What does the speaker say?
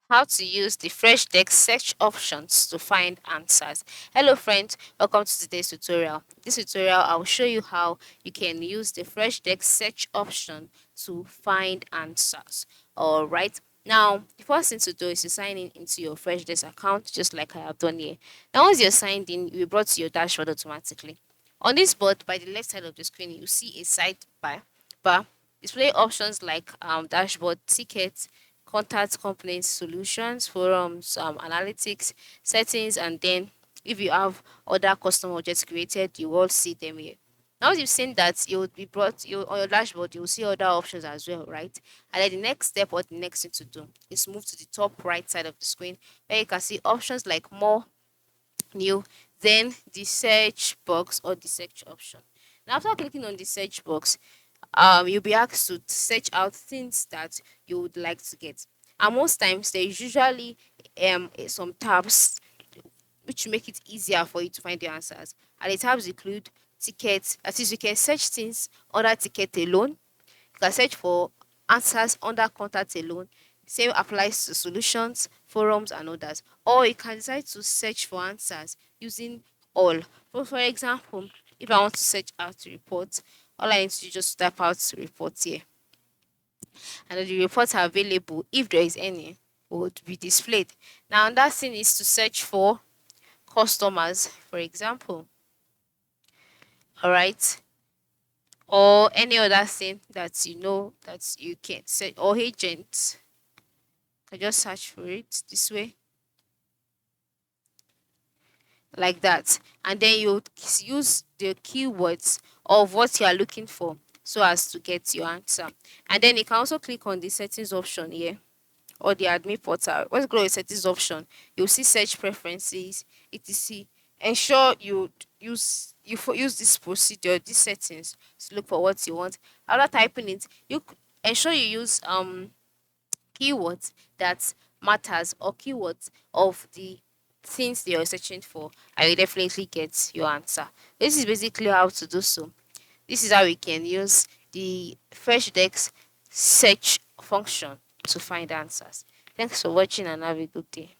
How to use the Freshdesk search options to find answers. Hello friends, welcome to today's tutorial. This tutorial I will show you how you can use the Freshdesk search option to find answers. Alright, now the first thing to do is to sign in into your Freshdesk account just like I have done here. Now once you're signed in, you'll be brought to your dashboard automatically. On this board, by the left side of the screen, you see a bar display options like dashboard, tickets, contact complaints, solutions, forums, analytics, settings, and then if you have other custom objects created, you will see them here. Now you've seen that you will be brought you on your dashboard, you will see other options as well, right? And then the next step or the next thing to do is move to the top right side of the screen where you can see options like more, new, then the search box or the search option. Now after clicking on the search box, you'll be asked to search out things that you would like to get. And most times there's usually some tabs which make it easier for you to find the answers. And the tabs include tickets. That is, you can search things under ticket alone. You can search for answers under contact alone. Same applies to solutions, forums, and others. Or you can decide to search for answers using all. For example, if I want to search out reports, all I need to do is just type out reports here. And the reports are available, if there is any, would be displayed. Now, another thing is to search for customers, for example. All right. Or any other thing that you know that you can search, or agents. I just search for it this way, like that. And then you use the keywords of what you are looking for so as to get your answer. And then you can also click on the settings option here or the admin portal. Let's go to settings option. You'll see search preferences, etc. Ensure you use this procedure, these settings to look for what you want. After typing it, ensure you use keywords that matters or keywords of the things that you're searching for, and you definitely get your answer. This is basically how to do so. This is how we can use the Freshdesk search function to find answers. Thanks for watching and have a good day.